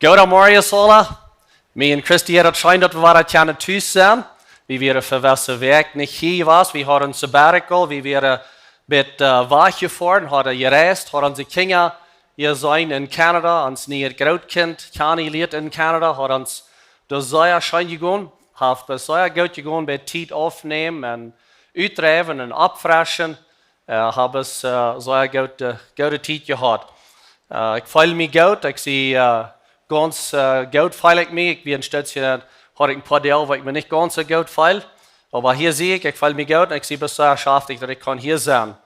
Goedemorgen alle. Mij en Christy hadden schijn dat we waren kunnen thuis zijn. We waren verwessen werk niet hier was. We hadden een sabbatical. We waren met weggefahren, hadden gereisd, hadden onze kinderen hier zijn in Canada. Ons nieuwe grootkind kennengelernt in Canada. Hadden ons door zeer schijn gegaan. Heeft we zeer goed gegaan bij tijd opnemen en uitdrijven en opfressen. Hebben ze zeer goede tijd gehad. Ik voel me goed. Ik zie ganz gut feil ich mich. Ich bin ein Stützchen, hatte ich ein paar Jahre, wo ich mir nicht ganz so gut feil. Aber hier sehe ich fühle mich gut und ich sehe bisher schafft ich, dass ich hier sein kann.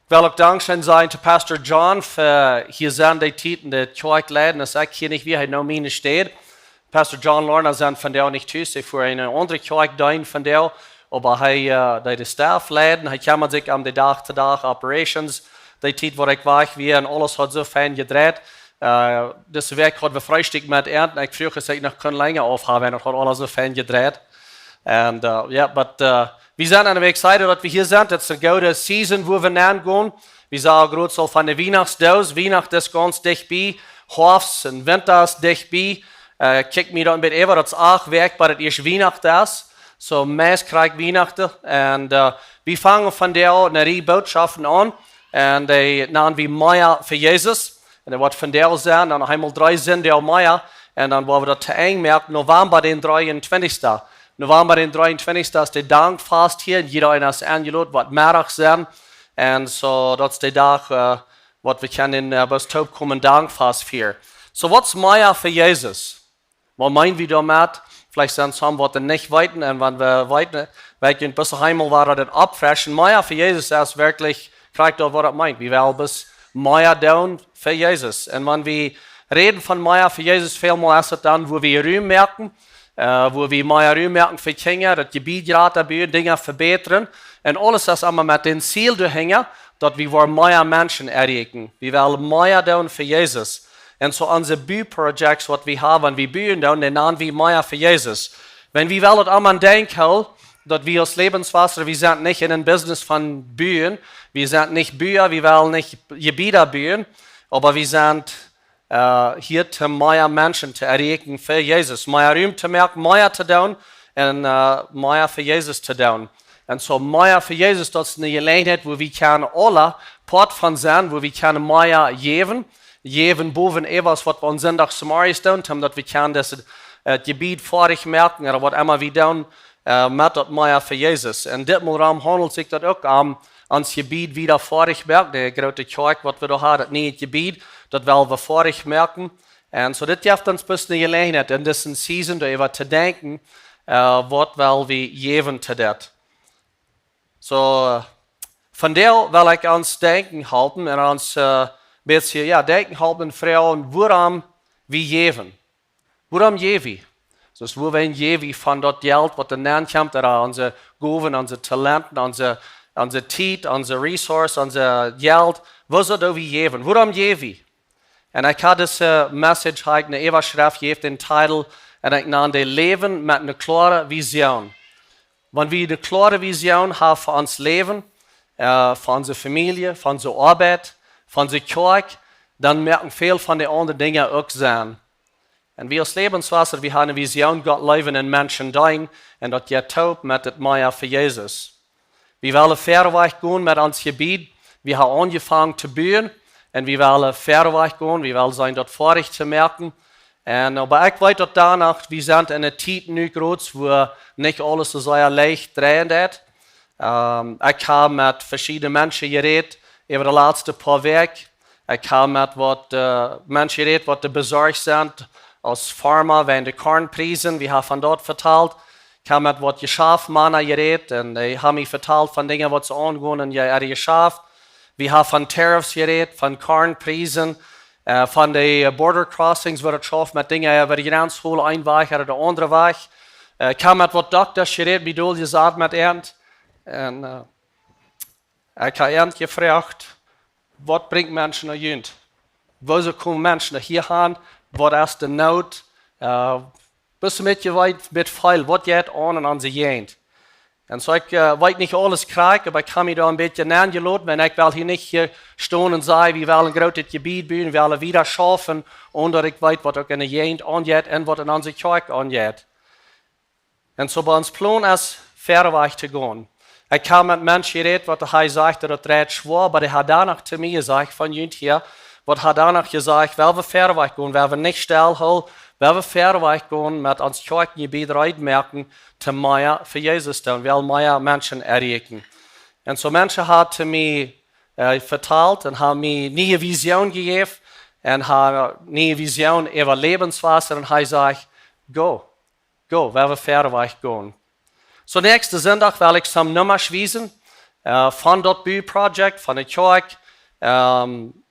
Ich will auch Dankeschön sein zu Pastor John für hier sein, die Titen, die Kirchleiden, das ich hier nicht wie er noch meine steht. Pastor John Lorna sind von der nicht tschüss, ich fuhr eine andere Kirche dahin von der, aber er, die Staff leiden, er kümmert sich um die Tag-zu-Tag Operations, die Tit, wo ich war, und alles hat so fein gedreht. Das Werk hat wir Freistück mit ernten. Ich früher gesagt, ich noch länger aufhaben, das hat alles so fein gedreht. Und wir sind an der excited, dass wir hier sind. Das ist eine gute Season, wo wir näher gehen. Wir sagen gerade so von der Weihnachtsdose. Weihnachten ist ganz dicht bei. Herbst und Winter ist dicht bei. Kick mir dann mit über, das auch Werk, weil das erst Weihnachten ist. So, meist kriegt Weihnachten. Und wir fangen von der eine Botschaften an. Und die nennen wir Meier für Jesus. En dat wordt van der zijn, dan eenmaal 3 zijn der Meier. En dan worden we dat te eng merken, November den 23. November den 23. is de dankfast hier. Jeder einer is aangeladen, wat middag zijn. En zo, dat is de dag wat we kunnen bij het komen dankfast vieren. So, wat is Meier voor Jezus? Wat meinen wir damit? Vielleicht sind es haben, was wir nicht weiten. Und wenn wir weiten, ein bisschen einmal waren, das abfressen. Meier für Jesus ist wirklich, kriegt auch, was das meint. Wir werden bis Meier down für Jesus. Und wenn wir reden von Meier für Jesus, vielmal ist es dann, wo wir Ruhm merken, wo wir Meier Ruhm merken für Kinder, das Gebiet gerade Dinge verbessern. Und alles ist immer mit dem Ziel dahinter, dass wir Meier Menschen erreichen. Wir wollen Meier down für Jesus. Und so unsere Bühnenprojekte, was wir haben, wir Bühnen down, den nennen wir Meier für Jesus. Wenn wir wollen einmal denken, dass wir als Lebenswasser, wir sind nicht in einem Business von Bühnen, wir sind nicht Bücher, wir wollen nicht Gebiete bühen, aber wir sind hier, um mehr Menschen zu erreichen für Jesus. Mehr Ruhm zu merken, mehr zu tun und mehr für Jesus zu tun. Und so mehr für Jesus, das ist eine Gelegenheit, wo wir können alle Part von sein, wo wir können mehr geben. Geben boven etwas, was wir am Sonntag zum Morgen tun, damit wir können das Gebiet fertig merken, oder was immer wir tun, mit das mehr für Jesus. Und in diesem Raum handelt sich das auch ans Gebiet wieder fertig merken. Der große Kirche, was wir da haben, das neue Gebiet, das wollen wir fertig merken. Und so, das gibt uns ein bisschen Gelegenheit, in dieser Season darüber zu denken, was wollen wir geben zu das. So, von der will ich uns denken halten und uns bisschen, denken halten, Frauen, woran wir geben. Woran geben wir? Dus wo wir geben von dort Geld, was danach kommt, oder unsere Gaben, unsere Talenten, unsere Zeit, unsere Ressourcen, unser Geld, wo soll wir geben? Woran geben wir? Und ich habe diese Message heute in der Überschrift, ich habe den Titel, und ich nenne Läwen mit einer klaren Vision. Wenn wir eine klare Vision haben für unser Leben, für unsere Familie, für unsere Arbeit, für unsere Kirche, dann merken viele von den anderen Dingen auch sein. Und wir als Lebenswasser, wir haben eine Vision, Gott leben in Menschen dein, und das geht taub mit dem Meier für Jesus. Wir wollen fairweg gehen mit unserem Gebiet. Wir haben angefangen zu bauen, und wir wollen fairweg gehen, wir wollen sein, dort fertig zu merken. Und, aber ich weiß, dass danach, wir sind in einer Zeit nu groß, wo nicht alles so sehr leicht drehen wird. Ich habe mit verschiedenen Menschen geredet, über die letzten paar Wochen. Ich habe mit Menschen geredet, die besorgt sind, aus Pharma, wegen der Kornpreisen, wir haben von dort verteilt. Ich habe mit was Geschäftsmänner geredet und die haben mich verteilt von Dingen, was sie angehen in ihr Geschäft. Wir haben von Tariffs geredet, von Kornpreisen, von den Border Crossings, wo das schafft, mit Dingen über die Grenze holen, ein Weg oder der andere Weg. Ich habe mit was Doktors geredet, wie du gesagt mit Ernst. Und ich habe Ernst gefragt, was bringt Menschen nach Jünd? Wo kommen Menschen hier hin? Was ist die Not? Bist du mit weit mit viel? Was geht an und an sie gehen? En zo ik weet niet alles krijgen, maar ik kan me daar een beetje aangeloten. En ik wil hier niet hier staan en zeggen, we willen een groot gebied bouwen, we willen wieder schaffen, omdat ik weet wat ook in de jeugd aangaat en wat in onze kerk aangaat. En zo bij ons plan is verder weg te gaan. Ik kan met mensen reden, wat hij zegt, dat het recht zwaar, maar hij had daarna te mij gezegd, van jullie hier, wat hij daarna gezegd, wel we verder weg gaan, wel we niet stilhouden, wel we verder weg gaan met ons kerkgebied uitmerken, te meer voor Jezus doen, wel meer mensen erreiken. En zo mensen hadden mij verteld en hebben mij een nieuwe visie gegeven en een nieuwe visie over levenswijze en hij zegt, go, wel we verder weg gaan. Zo nächste zondag wil ik some nummers wijzen van dat bouwproject, van de kerk.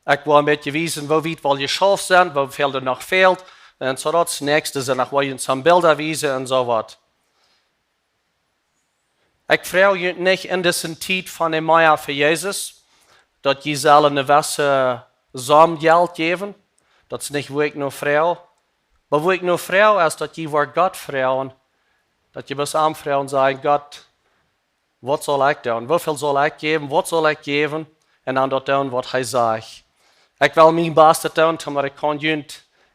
Ik wil een beetje wijzen hoe weit wel geschaft zijn, hoeveel er nog veelt. En zo dat nächste zondag wil je some beelden wijzen en zo wat. Ik vraag je niet in deze tijd van de Maya voor Jezus, dat je zal een wesse geld geven. Dat is niet hoe ik nou vraag. Maar hoe ik nou vraag is dat je voor God vraagt. Dat je best aanvraagt en zegt, God, wat zal ik doen? Hoeveel zal ik geven? Wat zal ik geven? En dan dat doen wat hij zegt. Ik wil mijn beste doen, maar ik kan je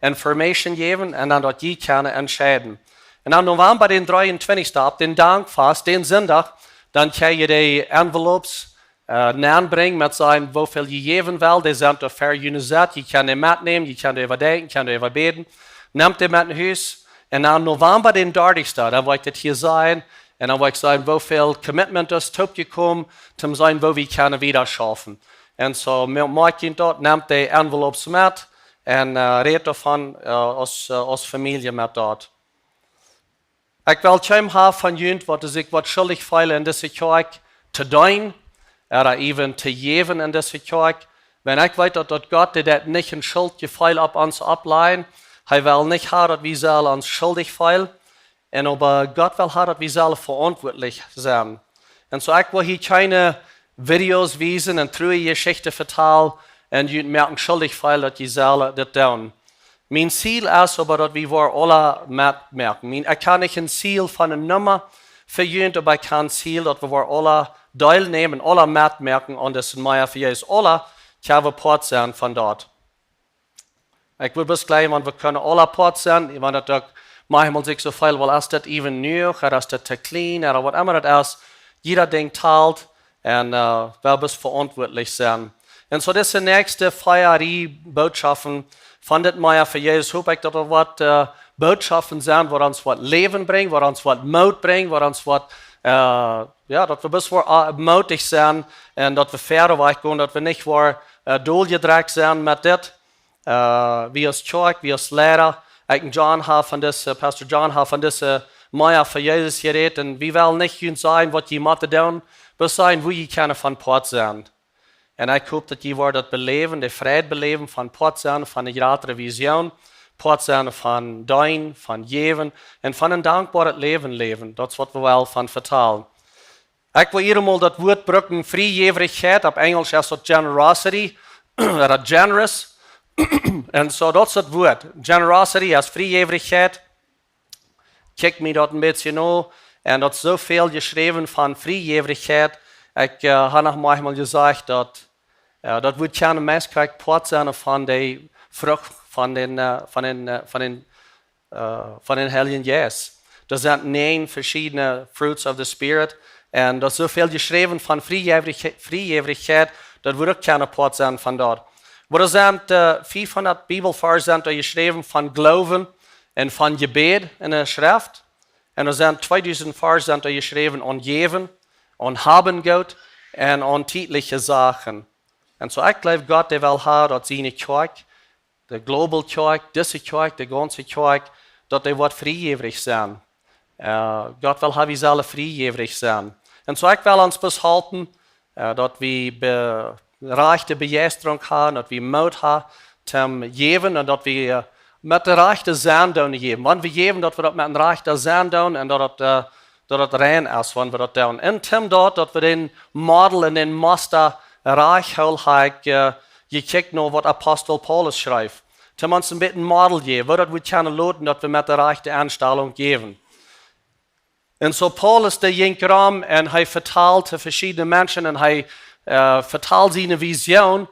informatie geven en dan dat je kan entscheiden. En dan november den 23 op den dankvast, den zondag, dan kan je de envelopes aanbrengen met zijn hoeveel je geven wil. Die zijn er verjunisert. Je kan die metnemen, je kan die overdenken, je kan die overbeden. Neem die met naar huis. En dan november den 30, dan wil ik het hier zijn. En dan wil ik zeggen, hoeveel commitment is opgekomen, om te zijn, wo we kunnen wieder schaffen. En zo maak je dat, neemt die envelopes met en reed ervan als familie met dat. Ik wil tjem hebben van jullie, wat ik wat schuldig voel in deze kerk te doen, even te geven in deze kerk. Wenn ik weet dat God dit niet een schuldgevoel op ons opleidt, hij wil niet hebben dat we zelf ons schuldig voelen. En aber God wil hebben dat we zelf verantwoordelijk zijn. En zo ik wil hier keine video's wijzen en trouwe geschichten vertellen en jullie merken schuldig voelen dat je zelf dit doen. Mijn ziel is aber dat we voor alle merken. Ik kan niet een ziel van een nummer voor jullie, maar ik kan een ziel dat we voor alle deelnemen, alle merken aan deze Meier voor Jezus. Alle kunnen part zijn van dat. Ik wil best gleich, want we kunnen alle part zijn, want dat ook manchmal zich zo veel, wel is dat even nieuw, is dat te klein, of wat immer het is. Jeder ding telt en wel best verantwoordelijk zijn. En zo deze nächste feierie boodschappen van dit Meier voor Jezus, hoop ik dat er wat boodschappen zijn, waar ons wat leven brengt, waar ons wat moed brengt, waar ons wat, dat we best wel moedig zijn en dat we verder weggaan, dat we niet weer doorgedreigd zijn met dit. Wie als kerk, wie als leraar, ik en John hebben van deze, Pastor John hebben van deze Meier voor Jezus geredet en wie wil niet gaan zijn wat je moet doen, maar zijn hoe je kan van part zijn. En ik hoop dat je wordt dat beleven, de vrijheid beleven van part zijn, van de grotere visie, part zijn van doen, van geven en van een dankbaar leven leven. Dat is wat we wel van vertellen. Ik wil hier eenmaal dat woord gebruiken, vrijgeverigheid, op Engels is dat generosity, dat generous. En zo dat is het woord. Generosity is vrijgeverigheid. Kijk me dat een beetje na. En dat is zoveel geschreven van vrijgeverigheid. Ik heb nog manchmal gezegd dat dat woord kan meest krijgt part zijn van de vrucht van den Heiligen Geest. Er zijn 9 verschillende fruits of the Spirit. En dat is zoveel geschreven van vrijgeverigheid. Dat wordt ook kan part zijn van dat. Maar er zijn 500 Bibelversen geschreven van geloven en van gebed in de schrift. En er zijn 2000 versen geschreven aan geven, aan hebben God en aan tijdelijke zaken. En zo ik geloof God die wil hebben dat zijn kerk, de global kerk, deze kerk, de ganze kerk, dat die wat vrijgeverig zijn. God wil hebben zelf vrijgeverig zijn. En zo ik wil ons behalten dat we rechte begeistering hebben, dat we moed hebben te geven en dat we met de rechte zin doen geven. Want we geven dat we dat met een rechte zin doen en dat het rein is, wanneer we dat doen. En Tim dat we den model en den master reich houden, gekeken naar wat apostel Paulus schrijft. Tim ons een beetje een model geven, wat we kunnen laten dat we met de rechte aanstelling geven. En so Paulus, der ging rum en hij vertalte verschiedene mensen en hij vertalte zijn vision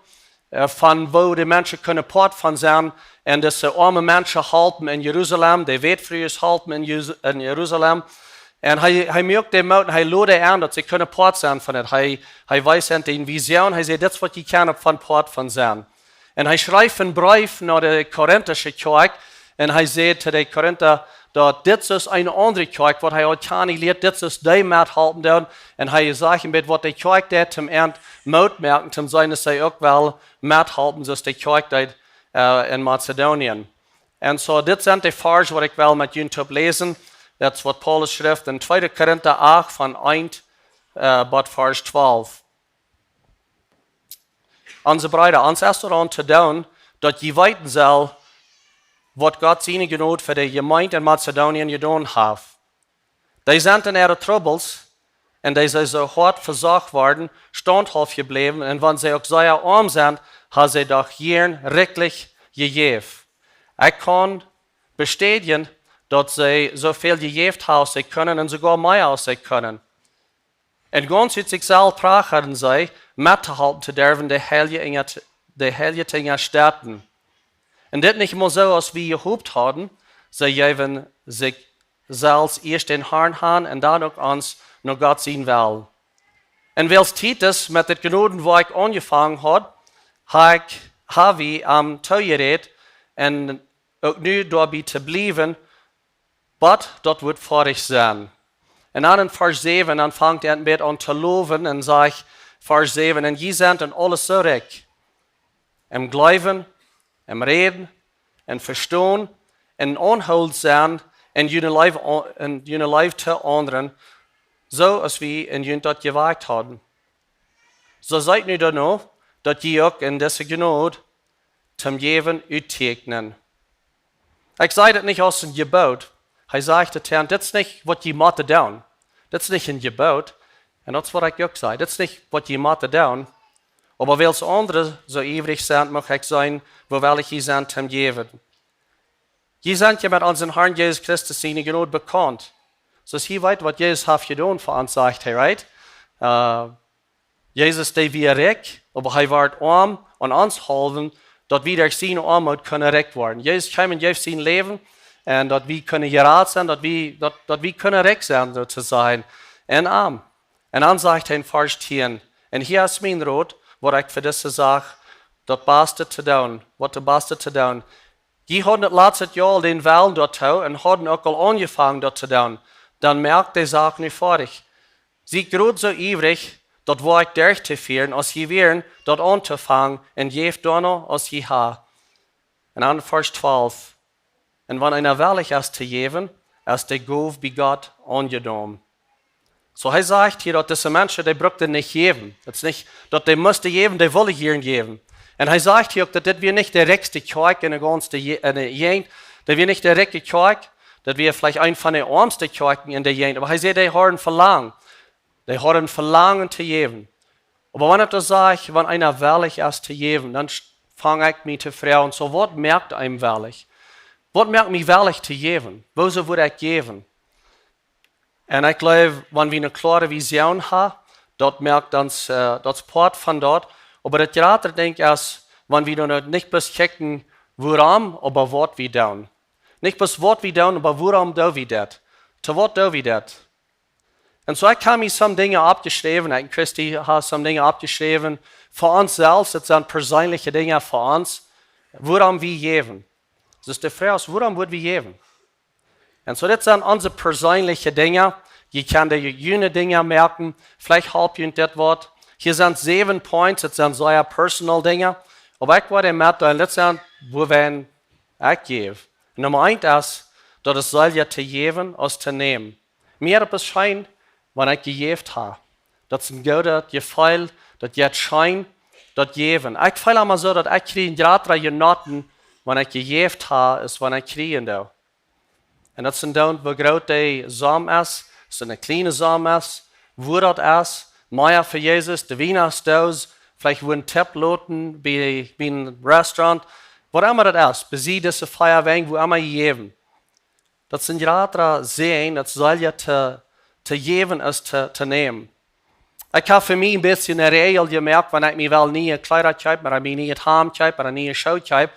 van wo die mensen kunnen port van zijn. En dat ze arme mensen helpen in Jeruzalem, die wetvrouwen helpen in Jeruzalem. En hij merkt dem uit en hij loopt aan dat ze kunnen port zijn van het. Hij wijst hen een vision, hij zegt, dit is wat je kan van port van zijn. En hij schrijft een brief naar de Korinthische kerk en hij zegt tegen de Korinther, dat dit is een andere kerk, wat hij uiteindelijk leert, dit is die met helpen doen. En hij zegt met wat de kerk deed, zum eind moet merken, zum zijn dat zij ook wel met helpen, zoals de kerk deed in Macedonië. En zo, dit zijn de versen wat ik wel met jullie heb lezen. Dat is wat Paulus schrijft in 2 Korinther 8 van 1 tot vers 12. Onze broeder, ons is eraan te doen, dat je weten zal, wat God zijn genoeg voor de gemeente in Macedonië gedaan heeft. Die zijn in ihre troubles en die zijn zo hard verzorgd worden, standhaft gebleven en wanneer ze ook zeer arm zijn, hebben ze doch jaren redelijk gegeven. Ik kan bestätigen, dat ze zoveel gegeven hebben als ze kunnen en sogar meer als ze kunnen. En ganz uit zichzelf praten zij met te helpen te durven de heilige dingen starten. En dit niet meer zo als we gehoopt hadden, zij geven zich zelfs eerst in Herrn aan en dan ook ons naar God zien wel. En wels Titus met het genodenwerk aangevangen had, heb we am toegereed en ook nu daarbij te blijven, maar dat wordt vorig zijn. En dan in vers 7, dan vangt hij met aan te loven en zegt, vers 7, en je zijn in alles zo rijk. Im geloven, im reden, en verstaan, en onhuld zijn, en jullie leven te anderen, zoals we in jullie dat gewaakt hadden. Zo zijt nu dan ook, dat je ook in deze genade zum geven uittekenen. Ik zei dat niet als een gebod. Hij zegt het hen, dit is niet wat je moet doen. Dit is niet een gebod. En dat is wat ik ook zei. Dit is niet wat je moet doen. Maar wels anderen zo ivrig zijn, mag ik zijn, hoewel je zijn te geven. Je zijn je met onze Herrn Jezus Christus zijn genoeg bekend. Dus hij weet wat Jezus heeft gedaan voor ons, zegt hij, right? Jezus deed weer rijk, maar hij werd arm aan ons halven, dat we door zijn armoede kunnen rijk worden. Jezus kwam en geeft zijn leven, en dat we kunnen geraad zijn, dat we kunnen rijk zijn, zo te zijn, en arm. En dan zegt hij in vers 10, en hier is mijn rood, wat ik voor deze zeg, dat beste te doen, wat de beste te doen. Je hadden het laatste jaar den wel dat toe, en hadden ook al aangevangen dat te doen. Dan merkt de zaak nu vorig. Zie groot zo ivrig, dat waar ik durch te vieren, als je weer dat aan te vangen, en geeft dan als je ha. En dan vers 12. En wanneer einer wellig is te geven, is de goof bij God aangedaan. So hij zegt hier dat deze mensen, die brukten niet geven. Het is niet dat die moesten geven, die willen hier geven. En hij zegt hier ook dat dit weer niet de rijkste kerk in de ganze gegend. Dat weer niet de rijke kerk, dat weer vielleicht een van de armste kerken in de gegend. Maar hij zegt, die hebben verlangen. Die hebben verlangen te geven. Maar wanneer ik zeg, wanneer einer wellig is te geven, dan vang ik me te vragen, so wat merkt einem wellig? Wat merkt mij wellig te geven? Wozu word ik geven? En ik geloof, wanneer we een klare vision hebben, dat merkt ons, dat is part van dat. Maar het later denk ik is, wanneer we niet bloß kijken waarom, maar wat we doen. Niet bloß wat we doen, maar waarom doen we dat? Te wat doen we dat? En zo ik heb me some dingen opgeschreven, ik en Christy hebben some dingen opgeschreven, voor ons zelfs, het zijn persoonlijke dingen voor ons, waarom we geven. Dus de vraag is, waarom moeten we geven? En zo dit zijn onze persoonlijke dingen. Je kan de jene dingen merken, vielleicht help je dit wat. Hier zijn 7 points, het zijn zeer personal dingen. Maar ik word met, en dit zijn waarin ik geef. Nummer 1 is, dat het zal je te geven als te nemen. Meer op het schijn, wanneer ik gegeven heb. Dat is een goede gevoel, dat je het schijn, dat geven. Ik voel allemaal zo, dat ik krijg graag genoten, wanneer ik gegeven heb, is wanneer ik krijgen doe. En dat is een doen, hoe groot de zam is, als het een kleine zam is, hoe dat is, meer voor Jezus, de Weihnachtsdaus, vielleicht wo een tip loten bij een restaurant, wat immer dat is, bezieht deze Feierweg, wo immer je geven. Dat is een graag zijn, dat zal je te zu geben als zu nehmen. Ich habe für mich ein bisschen eine Regel gemerkt, wenn ich mir wel nie Kleider kaufe, oder mir nie ein Ham kaufe, oder nie eine Schuhe kaufe,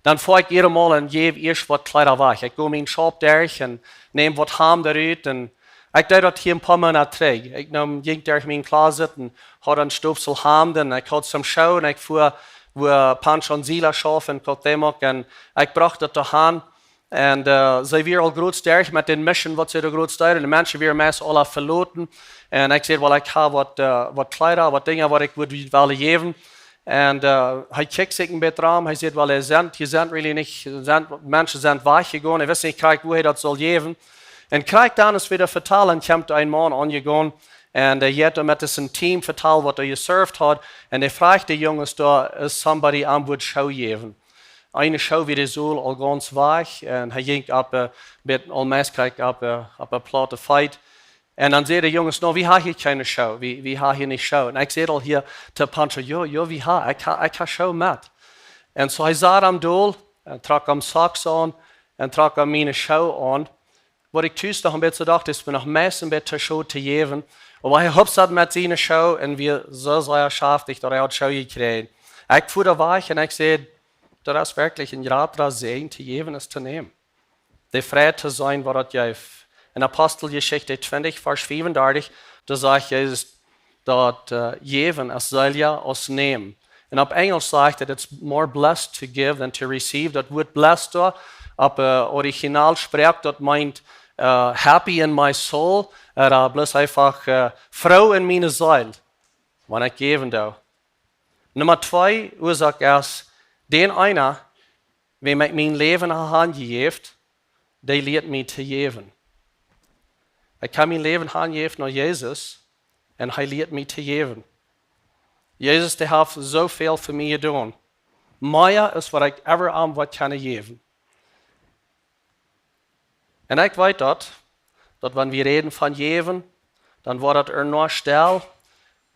dann fahre ich jedes Mal und gebe erst was Kleider weg. Ich gehe meinen Shop durch und nehme was Ham daraus und ich doe das hier ein paar Monate terug. Ich ging durch mein Closet und habe einen Stufsel Ham, und ich hatte zum Schuh und ich fuhr, wo Pancho und Sila schaffen, und ich brachte das dahin. Und sie waren al groot sterk met de mission wat ze er groot sturen. De mensen waren meest alle verloten. En ik zei, well, ik heb wat kleider, wat dingen wat ik willen geven. En hij kijkt zich een beetje aan. Hij zegt, well, je bent really niet, mensen zijn weggegaan. Hij wist niet hoe hij dat zal geven. En krijgt dan eens weer vertellen. En komt een man aangegaan. En hij heeft met zijn team verteld wat hij geserved had. En hij vraagt de jongens daar, is somebody aan woord show geven. Eine Show wie der Sohl al ganz weich und er ging ab mit allmäßig ab eine Platte Fight. Und dann sagt der Jungs, no, wie habe ich keine Show? Wie habe ich nicht Show? Und ich sehe all hier zu Pancho, jo, wie habe ich habe Show mit. Und so ich sah am Dol, trug am Socks an und trug am meine Show an. Was ich tust, noch ein bisschen dachte, ist mir noch meist ein bisschen Show zu geben. Aber ich habe mit seiner Show und wir so sehr schafft, ich da Show gekriegt. Ich fuhr da weich und ich sehe, das ist wirklich ein Radra Segen zu geben, es zu nehmen. Die Freude zu sein, was das gibt. In Apostelgeschichte 20, Vers 35, da sagt Jesus, dass geben, es soll ja aus nehmen. Und auf Englisch sagt er, it's more blessed to give than to receive. Das Wort blessed da, auf Original spricht, das meint happy in my soul, bloß einfach froh in meine Seele, wenn ich geben da. Nummer 2, Ursache ist, den einer, wem ich mein Leben an Hand gegeben, der lehrt mich zu geben. Ich kann mein Leben angeben an Jesus und er lehrt mich zu geben. Jesus, der hat so viel für mich getan. Mehr ist, was ich ever am was kann geben. Und ich weiß dass wenn wir reden von geben, dann war das nur still.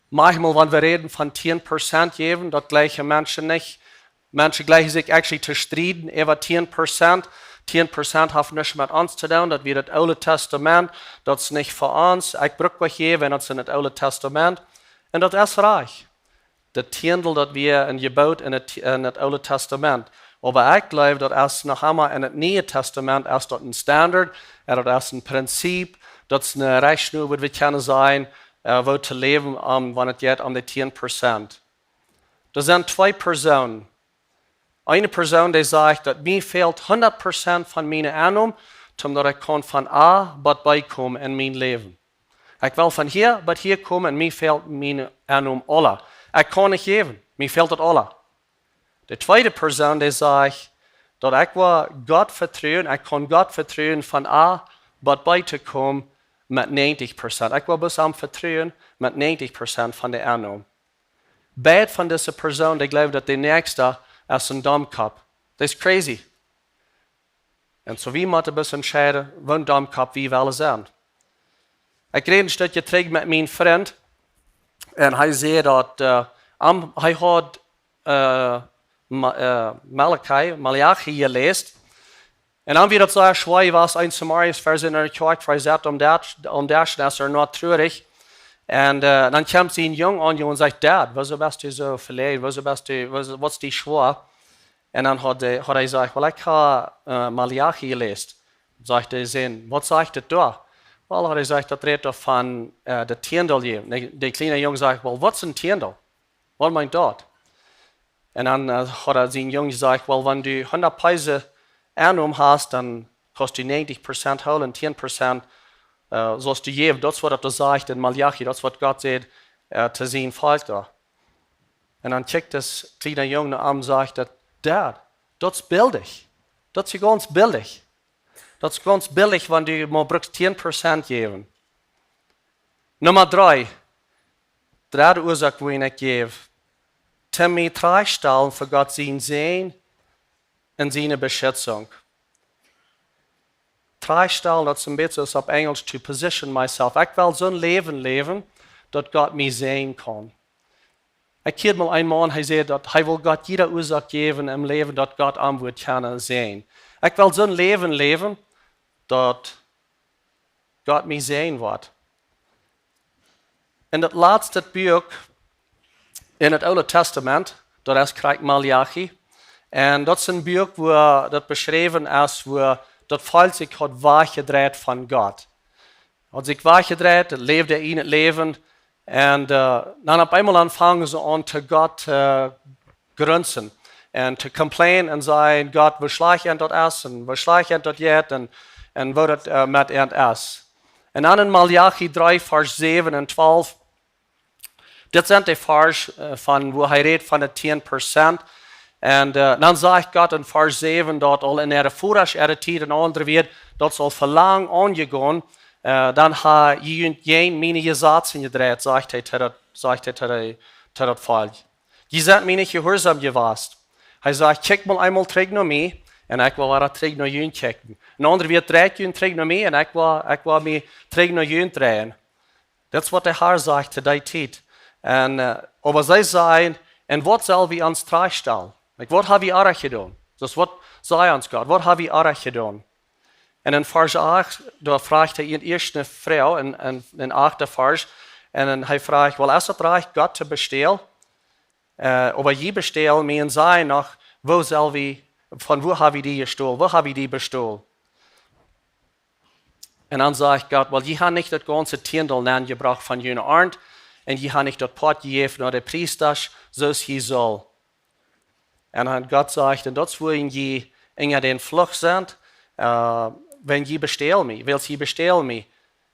Manchmal, wenn wir reden von 10% geben, das gleiche Menschen nicht. Menschen gleichen sich actually zu streiten über 10%. 10% haben nicht mit uns zu tun, das wird das Alte Testament, das ist nicht für uns. Ich brauche euch hier, wenn das in das Alte Testament. Und das ist reich. Das Tiendel, das wir in gebaut in das Alte Testament. Aber ich glaube, das ist noch einmal in das Neue Testament, ist das ein Standard, das ist ein Prinzip, das ist eine Rechnung, wo wir können sein, wo zu leben, wenn es geht um die 10%. Das sind zwei Personen. Eine Person, die sagt, dass mir fehlt 100% von meiner Annahme, damit ich kann von A bis B kommen in mein Leben. Ich will von hier bis hier kommen und mir fehlt meine Annahme alle. Ich kann nicht geben, mir fehlt das alle. Die zweite Person, die sagt, dass ich Gott vertrauen, ich kann Gott vertrauen von A bis B zu kommen mit 90%. Ich will bis am Vertrauen mit 90% von der Annahme. Beide von dieser Person, die glauben, dass die nächste ist ein Dummkopf. Das ist crazy. Und so wie man ein bisschen entscheiden, wann Dummkopf wie will sein. Ich rede ein Stückchen zurück mit meinem Freund und er sagt, dass er hat Malachi gelesen. Und dann wird es so schwer, was ein Samarias Vers in der Kirche versagt, das ist nur traurig. Und dann kommt sie ein Junge an und sagt, Dad, wieso bist du so verlegen? Was ist die schwer? Und dann hat er gesagt, well, ich habe Malachi gelesen. Sagt er, was sagt er da? Well, hat er gesagt, das redet von der Tiendel. Der kleine Junge sagt, well, was ist ein Tiendel? Was meint das? Und dann hat er den Jungen gesagt, well, wenn du 100 Peise Annahme hast, dann kostet du 90% holen und 10% sollst du geben. Das ist, was er sagt in Malachi, das ist, was Gott sagt, zu sein Volk da. Und dann checkt das kleine Junge an und sagt, Dad, das ist billig. Das ist ganz billig. Das ist ganz billig, wenn du mal 10% geben. Nummer 3. Dritte Ursache, wo ich gebe. Mir 3 stellen für Gott sein Sehen und seine Beschützung. 3 stellen, das ist ein bisschen auf Englisch, to position myself. Ich will so ein Leben leben, dass Gott mich sehen kann. Ich kenne mal einen Mann, der sagt, dass er will Gott jede Ursache geben im Leben, dass Gott Antwort kann sehen. Ich will so ein Leben leben, dass Gott mich sehen wird. in het laatste boek in het Oude Testament, dat is krijgt Malachi. En dat is een boek waar dat beschreven is, waar dat volk zich had weggedraaid van God. Had zich weggedraaid, leefde in het leven. En dan op eenmaal aanvangen ze aan te God grunzen. En te complainen en zeggen, God, waar slaag je dat is? En waar slaag je dat jet? En wat het met het is. En dan in Malachi 3, vers 7 en 12. Dit zijn de vers van waar hij redt van de 10%. En dan zegt God in vers 7 dat al in de vorige tijd en andere weer, dat zal verlang aangegaan. Dan ha je geen mine gezat in je draait, zegt hij tot dat volk. Je zet mij niet gehoorzaam geweest. Hij zegt, kijk mal eenmaal terug naar mij en ik wil weer terug naar jullie kijken. Een ander weer draait jullie terug naar mij en ik wil mij terug naar jullie draaien. Dat is wat de Heer zegt te die tijd. En aber zij zeggen, en wat zal we ons terechtstellen? Wat hebben we erg gedaan? Dus wat zei ons God? Wat hebben we erg gedaan? En in vers 8, daar vraagt hij in eerste vrouw, in 8e vers, en hij vraagt, wel is het recht God te bestelen? Aber je bestelen, meen zij nog, van waar hebben we die gestolen? Waar hebben we die bestolen? En dan zegt God, wel je hebt niet het ganze tiendel aangebracht van jullie arnd, en je hebt niet dat pot gegeven naar de priesters, zoals je zal. En dan God zegt, en dat is waarin je in den vlucht bent, wenn je bestelen mij, wil je bestelen mij.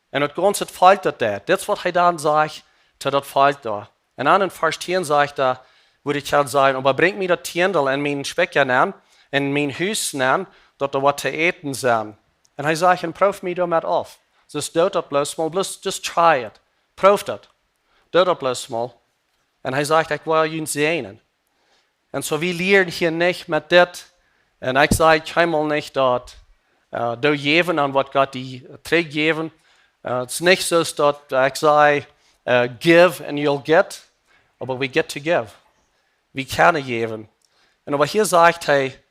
En het ganze volk dat. Dat is wat hij dan zegt tot dat volk daar. En dan in vers 10 zegt hij, wo ik kan zeggen, aber bring mij dat tiendel en mijn spekken aan, en mijn huis aan, dat er wat te eten zijn. En hij zegt, en proef mij daarmee af. Dus doe dat bloos mal, just try it. Proef dat. Doe dat bloos mal. En hij zegt, ik wil jullie zien. En zo we leren hier niet met dit. En ik zeg helemaal niet dat door geven aan wat God die teruggeven. Het is niet zo dat ik zeg, give and you'll get. Maar we get to give. We kunnen geven. En aber hier zegt hij,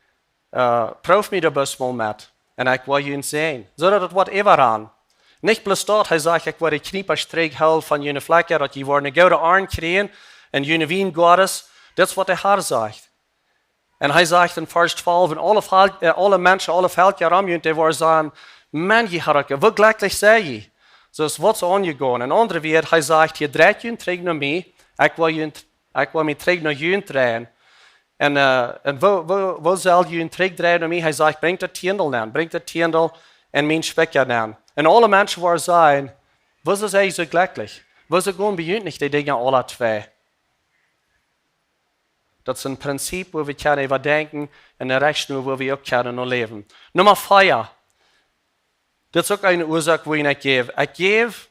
proef me er best mal met. En ik wil jullie zien. Zodat het wat ever aan. Niet plus dat hij zegt, ik wil de kniepers terughouden van jullie vlekken. Dat je worden een gouden arm krijgen. En jullie wien Gottes. Dat is wat de Heer zegt. En hij zegt in vers 12, en alle mensen, alle volken om je, die worden zeggen, man, je harke, wat gelukkig zei je? Dus wat is aangegaan? En andere weer, hij zegt, je draait je terug naar mij, ik wil me terug naar jullie draaien. En waar zal je terugdraaien naar mij? Hij zegt, breng dat tiendel aan, breng dat tiendel en mijn spekje aan. En alle mensen worden zeggen, wat is hij zo gelukkig? Wat is gewoon bij jullie niet, die dingen alle twee? Dat is een principe waar we kunnen over denken en een richting waar we ook kunnen leven. Nummer 4. Dat is ook een oorzaak waarin ik geef. Ik geef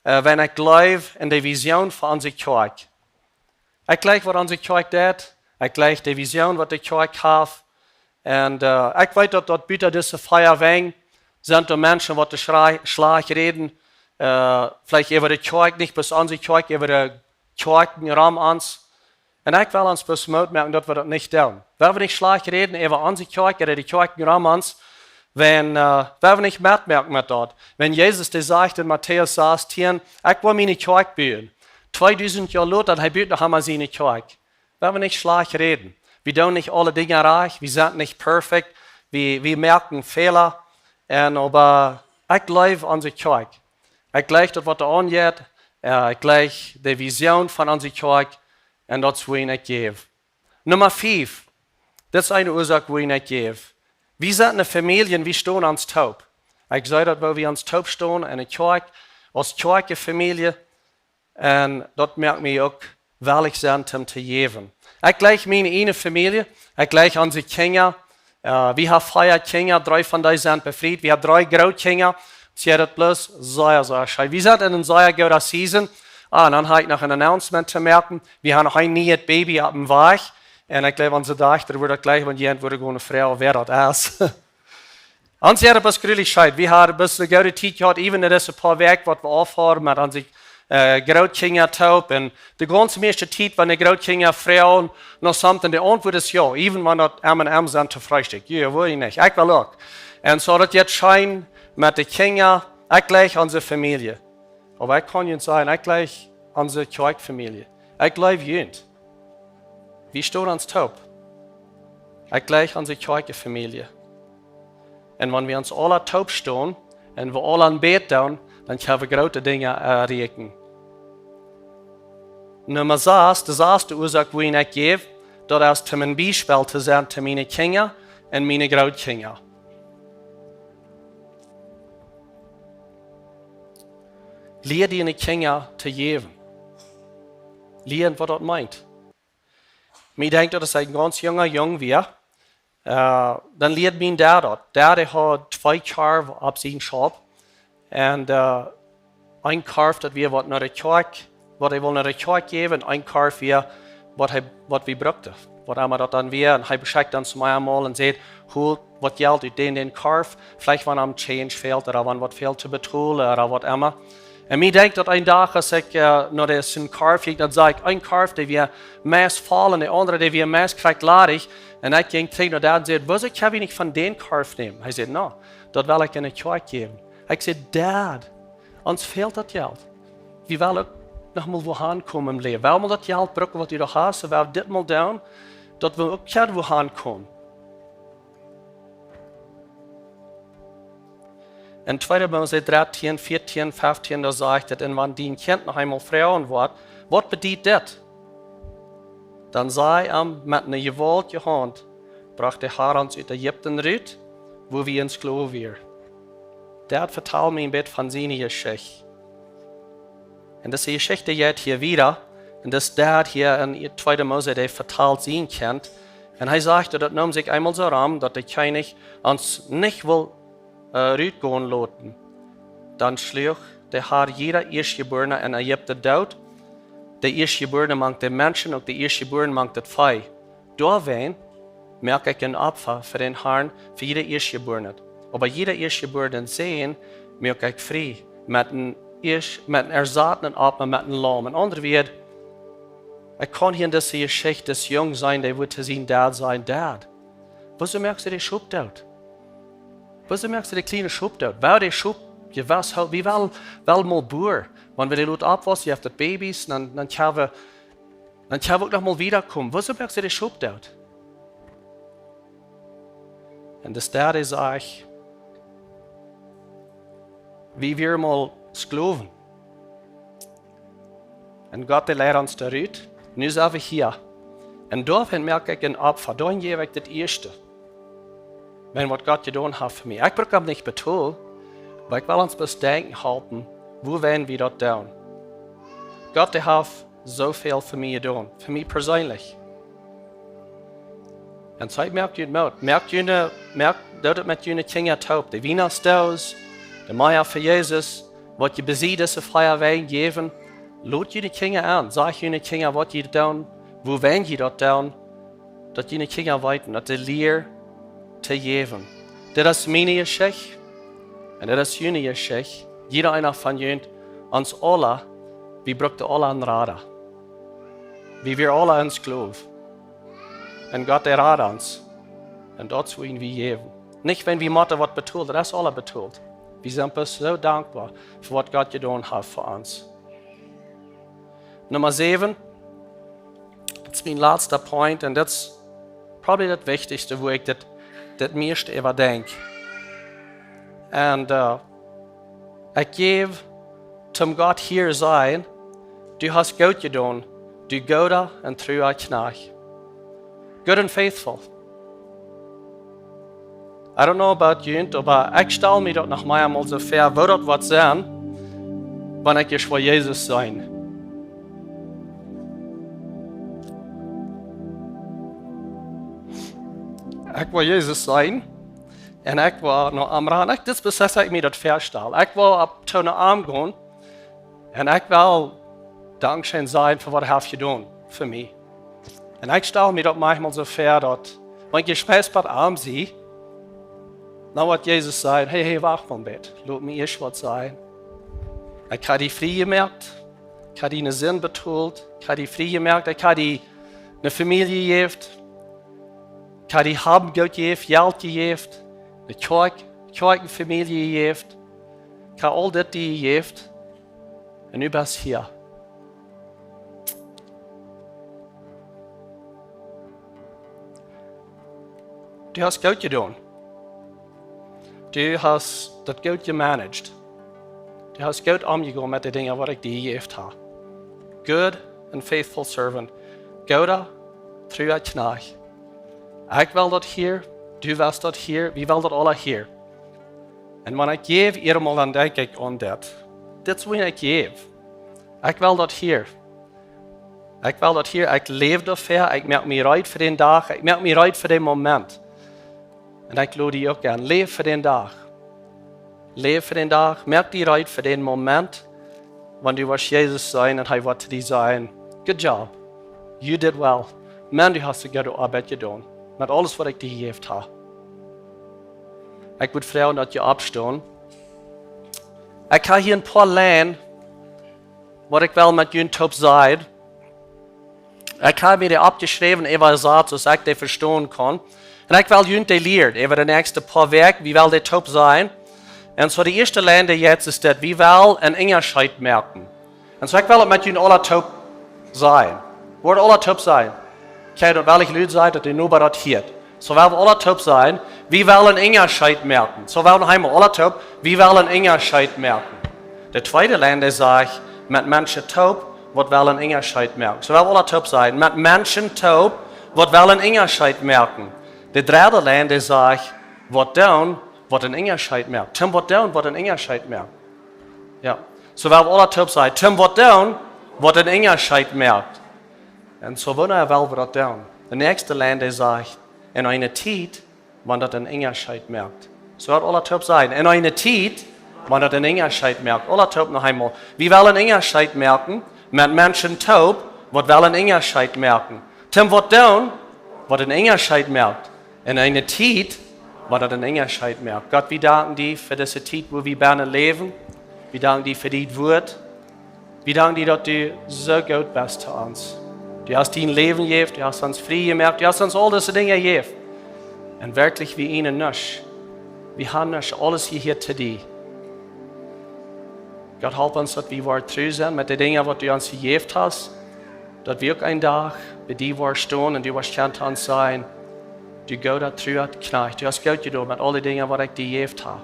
wanneer ik geloof in de visie van onze kerk. Ik geloof wat onze kerk doet. Ik geloof de visie wat de kerk heeft. En ik weet dat buiten deze 4 wegen zijn er mensen wat de slag reden. Vielleicht over de kerk, niet bis onze kerk, over de kerkenraum ons. En ik wil ons besluit maken dat we dat niet doen. We hebben niet slag reden over onze kerk, over de kerkenraum ons. We hebben niet metmerken met dat. Wenn Jezus die zegt in Matthäus 16, ik wil mijn kerk bouwen. 2000 jaar later, hij bouwt nog einmal zijn kerk. We hebben niet slag reden. We doen niet alle dingen recht, we zijn niet perfect, we merken Fehler. Aber ik geloof onze kerk. Ik geloof dat wat er aangeht, ik geloof de visie van onze kerk. En dat is waarin ik geef. Nummer 5. Dat is een oorzaak waarin ik geef. We zijn een familie en we staan aan het top. Ik zei dat we aan het top staan in een kerk, als kerkenfamilie. En dat maakt mij ook welig zijn om te geven. Ik leg mijn ene familie, ik leg onze kinderen. We hebben 4 kinderen, 3 van die zijn bevrijd. We hebben 3 grootkinderen. Zie dat plus zeer schijn. We zijn in een zeer goede season. En dan heb ik nog een announcement te merken. We hebben nog een nieuw baby op de weg. En ik geloof onze dochter wordt gleich, want jij wordt gewoon een vrouw, wer dat is. Ons hebben best gruwelijk schijn. We hebben best een goede tijd gehad, even in deze paar weken wat we afhouden met onze grootkinderen taub. En de ganze meeste tijd van de grootkinderen vrouwen nog something. De antwoord is ja, even wanneer M&M zijn te frühstück. Ja, wil je niet. Ik wil ook. En zo dat jetzt schijn met de kinderen, ik gleich onze familie. Aber ich kann Ihnen sagen, ich gleich onze kerkfamilie. Ik geloof junt. Wie stehen uns taub? Ik gleich onze kerkfamilie. Und wenn wir uns alle taub stehen und wir alle ein Bett tun, dann können wir große Dinge erreichen. Nummer 6, die erste Ursache, die ich gebe, das ist, um ein Beispiel zu sein zu meinen Kindern und meinen Großkindern. Lehr deine Kinder zu geben. Lehren, was das meint. Ich denke, dass ein ganz junger Junge wäre. Dann lehrt mein Dad dort. Der hat 2 Schafe auf seinem Schaf. Und ein Schaf, das wir nach der Kirche, was er will nach der Kirche geben, und ein Schaf wir, was wir brauchten. Was er das dann wir, und er beschickt dann zu mir einmal und sagt, hol, was Geld ut den Schaf, vielleicht wenn am Change fehlt, oder wenn was fehlt zu bezahlen, oder was immer. Und ich denke, dass ein Tag, als ich nach diesem Schaf ging, dann sage ich, ein Schaf, der wir meist fallen, der andere, der wir meist kriegt, lade ich. Und ich ging zu ihm und sagte, was kann ich nicht von den Schaf nehmen? Er sagte, no, das will ich in die Kirche geben. Ich sagte, Dad, uns fehlt das Geld. Wie will ich noch mal wohin kommen im Leben? Weil wir das Geld brauchen, was du da hast, so wir das mal tun, dass wir auch kein wohin kommen. In 2. Mose 13, 14, 15, da sagt er, wenn dein Kind noch einmal Frauen wird, was bedeutet das? Dann sei mit einer gewaltigen Hand, brachte der Herr uns aus Ägypten raus, wo wir ins Kloare waren. Der vertelt mir ein bisschen von seiner Geschichte. Und diese Geschichte jetzt hier wieder, und das der hier in 2. Mose, der vertelt sein Kind. Und er sagte, das nahm sich einmal so ran, dass der König uns nicht will rausgehen lassen. Dann schlug der Herr jeder Erstgeborene in Ägypten tot. Der Erstgeborene mangt den Menschen und der Erstgeborene mangt das Vieh. Deswegen merke ich ein Opfer für den Herrn, für jeder Erstgeborene. Aber jeder Erstgeborene sehen, merke ich frei. Mit einem ersattenen Opfer, mit einem Lamm. In anderen Worten, ich kann hier in dieser Geschichte des Jungen sein, der wird zu sein Dad sein. Dad, wieso merkst du den Schub dort? Wieso merkst du den kleinen Schub dort? Weil der Schub, wie will mal Boer. Wenn wir die Leute abwaschen, ihr habt das Babys, dann können wir auch noch mal wiederkommen. Wieso merkst du den Schub dort? Und das Dad sagt, wie wir mal Sklaven. Und Gott lehrt uns da raus. Nun sind wir hier. Und dahin merke ich ein Opfer. Dahin gebe ich das Erste. Wenn was Gott getan hat für mich. Ich brauche nicht betonen, aber ich will uns bis denken halten, wo werden wir das tun? Gott hat so viel für mich getan. Für mich persönlich. Und so merkt ihr mit. Merkt das mit jenen Kindern taub. Die Weihnachtsdaus, der Meier für Jesus, was ihr besieht, ist auf freie Wegen geben. Lad jene Kinder an. Sag jene Kinder, was ihr tun, wo werden ihr das tun, dass jene Kinder weiten, dass die Lehre zu geben. Das ist meine Geschichte und das ist jene Geschichte. Jeder einer von uns alle, wir brauchen alle einen Rat. Wie wir alle uns glauben. Und Gott der Rat uns. Und das wollen wir geben. Nicht, wenn wir Mathe was betont, das ist alle betont. Wir sind so dankbar für was Gott getan hat für uns. Nummer 7. Das ist mein letzter Point und das ist probably das Wichtigste, wo ich das meiste überdenke. Und ich gebe zum Gott hier sein, du hast gut getan, du guter und treuer Knecht. Good and faithful. I don't know about you, aber ich stelle mir das noch einmal so vor, wo das was sein, wenn ich vor Jesus sein. Ich will Jesus sein und ich will noch am Rand. Das ist ich mir das vorstelle. Ich will ab zu einem Arm gehen und ich will Dankeschön sein für was er getan für mich. Und ich stelle mir das manchmal so vor, dass wenn ich Spaß bei Arm sehe, dann wird Jesus sagen, hey, wach mal Bett, lass mir erst was sein. Ich habe die Friede gemerkt, ich habe einen Sinn betont, ich habe die Friede gemerkt, ich habe eine Familie gegeben, ich habe die Haben Geld gegeben, Geld gegeben, eine Kirchenfamilie gegeben, ich habe all das gegeben und du bist hier. Du hast gut getan. Du hast das gut gemanagt. Du hast gut umgegangen mit den Dingen, die ich dir gegeben habe. Good and faithful servant. Gouda, true knecht. Ich will das hier, du willst das hier, wir wollen das alle hier. Und wenn ich gebe, eenmaal dan denk ik aan dit. Dit is wat ik geef. Ik wil dat hier. Ik wil dat hier. Ik leef daarvoor. Ik maak me uit voor den dag. Ik maak me uit voor den moment. En ik laat die ook aan. Leef voor den dag. Leef voor den dag. Maak die uit voor den moment. Want du was Jezus zijn en hij wordt die zijn. Good job. You did well. Man, du hast een goede arbeid gedaan. Met alles wat ik dir gegeven heb. Ik moet vragen dat je opstaan. Ik heb hier een paar lijnen, wat ik wel met jullie top zei. Ik heb mir die opgeschreven, even zoals ik die verstaan kan. En ik wil jullie die leren, even de nächste paar weken, wie wil die top zijn. En zo de eerste lijn die jetzt is dat, wie wil een Unterschied merken. En zo ik wil het met jullie alle top zijn. Wordt alle top zijn. Kijk, dat wil ik jullie zeggen, dat die nu bij dat hier. So werden wir alle top sein, wie wollen Unterschied merken. So werden wir alle top, wie wollen Unterschied merken. Der zweite Lijn der sagt, mit Menschen top, wat wollen Unterschied merken. So werden wir alle top sein, mit Menschen top, wat wollen Unterschied merken. Der dritte Lijn der sagt, wat doen, wat een Unterschied merkt. Tim, wat doen, wat een Unterschied merkt. Ja. So werden wir alle top sein, Tim, wat doen, wat een Unterschied merkt. En so wollen wir das doen. Der nächste Lijn der sagt, in einer Zeit, wann das ein Unterschied merkt. So wird alle top sein. In einer Zeit, wann das ein Unterschied merkt. Alle top noch einmal. Wie wollen einen Unterschied merken? Mit Menschen top, was wollen einen Unterschied merken? Tim, was tun, was ein Unterschied merkt. In einer Zeit, wann das ein Unterschied merkt. Gott, wir danken dir für diese Zeit, wo wir gerne leben. Wir danken dir für die Wort. Wir danken dir, dass du so gut bist zu uns. Du hast dein Leben gegeben, du hast uns frei gemacht, du hast uns all diese Dinge gegeben. Und wirklich, wir ihnen nicht. Wir haben nicht alles hier zu dir. Gott, help uns, dass wir treu sind mit den Dingen, die du uns gegeben hast. Dass wir auch einen Tag bei dir stehen und du wirst kennt uns sein. Du Gott, treu Knecht. Du hast Gott getan mit all den Dingen, die ich dir gegeben habe.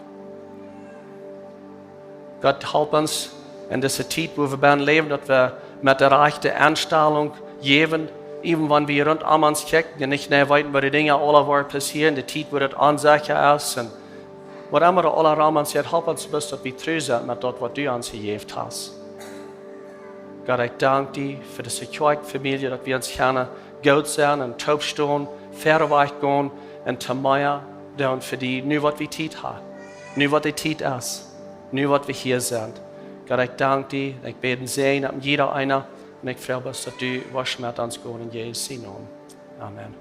Gott, help uns in dieser Zeit, wo wir leben, dass wir mit der rechten Einstellung geben, even wenn wir rund um uns gucken und nicht mehr weiten, wo die Dinge alle passieren, die Zeit, wo das unsicher ist und was immer da alle um uns jetzt, help uns, dass wir treu sind mit dem, was du uns gegeben hast. Gott, ich danke dir für diese Familie, dass wir uns gerne gut sein und taub stehen, fairweg gehen und zu mir und für die, nur was wir Zeit haben, nur was die Zeit ist, nur was wir hier sind. Gott, ich danke dir, ich bete sehen, jeder einer. Und ich freue mich, dass du was mit uns gehen in Jesu Namen. Amen.